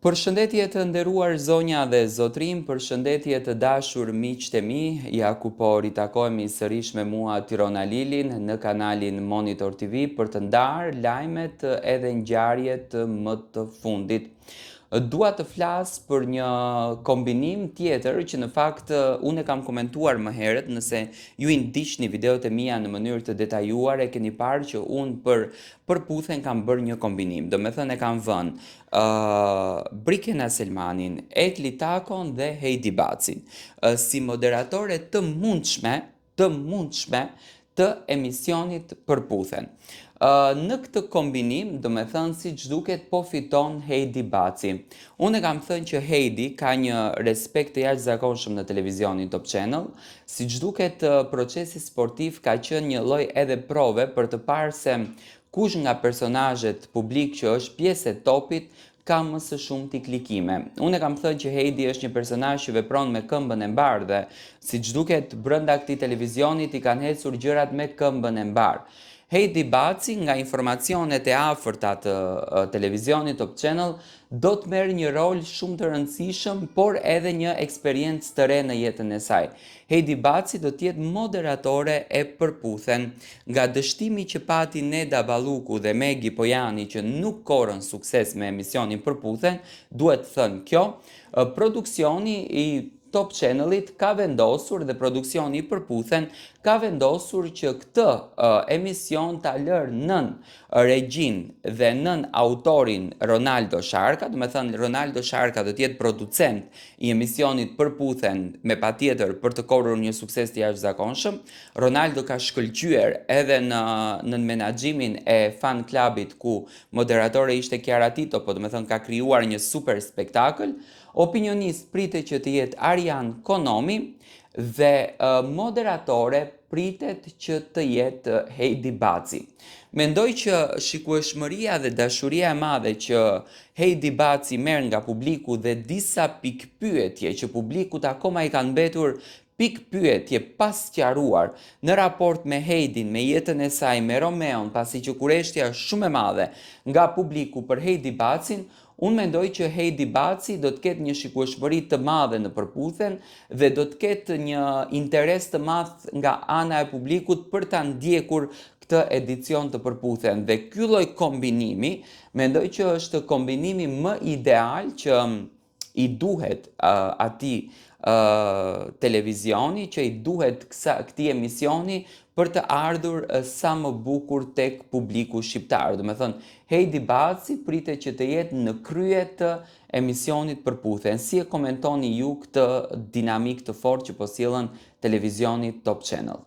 Përshëndetje të nderuar zonja dhe zotrim, përshëndetje të dashur miqtë e mi, ja ku po ritakohemi sërish me mua Tirona Lilin në kanalin Monitor TV për të ndarë lajmet edhe ngjarjet më të fundit. Dua të flas për një kombinim tjetër që në fakt unë e kam komentuar më herët, nëse ju i ndiqni videot e mia në mënyrë të detajuar e keni parë që unë për përputhen kam bërë një kombinim. Do me thënë e kam vënë Brikena Selmanin, Etli Takon dhe Heidi Bacin si moderatore të mundshme të emisionit Përputhen. Në këtë kombinim, do me thënë si që duket po fiton Heidi Baci. Unë e kam thënë që Heidi ka një respekt të jashtëzakonshëm në televizionin Top Channel, si që duket procesi sportiv ka qenë një lloj edhe prove për të parë se kush nga personazhet publik që është pjesë e topit ka më së shumti klikime. Unë e kam thënë që Heidi është një personazh që vepron me këmbën e mbarë dhe si që duket brenda këtij televizionit i kanë ecur gjërat me këmbën e mbarë. Heidi Baci, nga informacionet e afërta të televizionit Top Channel, do të merr një rol shumë të rëndësishëm, por edhe një eksperiencë të re në jetën e saj. Heidi Baci do të jetë moderatore e Përputhen. Nga dështimi që pati Neda Balluku dhe Megi Pojani që nuk korën sukses me emisionin Përputhen, duhet thënë kjo, produksioni i Top Channelit ka vendosur dhe produksioni i Përputhen ka vendosur që këtë emision ta lërë nën regjin dhe nën autorin Ronaldo Sharka, do me thënë Ronaldo Sharka do të jetë producent i emisionit Përputhen me patjetër për të korrur një sukses të jashtëzakonshëm. Ronaldo ka shkëlqyer edhe në menaxhimin e fan clubit ku moderatore ishte Kiara Tito, po do me thënë ka krijuar një super spektakël. Opinionist pritet që të jetë Arian Konomi dhe moderatore pritet që të jetë Heidi Baci. Mendoj që shikueshmëria dhe dashuria e madhe që Heidi Baci merr nga publiku dhe disa pikpyetje që publikut akoma i kanë mbetur pikpyetje pas sqaruar në raport me Heidin, me jetën e saj, me Romeon, pasi që kureshtja është shumë e madhe nga publiku për Heidi Bacin, unë mendoj që Heidi Baci do të ketë një shikueshmëri të madhe në Përputhen dhe do të ketë një interes të madh nga ana e publikut për ta ndjekur këtë edicion të Përputhen. Dhe ky lloj kombinimi, mendoj që është kombinimi më ideal që i duhet atij televizioni, që i duhet këtij emisioni për të ardhur sa më bukur tek publiku shqiptar. Do me thënë, Heidi Baci pritet që të jetë në krye të emisionit Përputhen. Si e komentoni ju këtë dinamik të fortë që po sjellën televizioni Top Channel?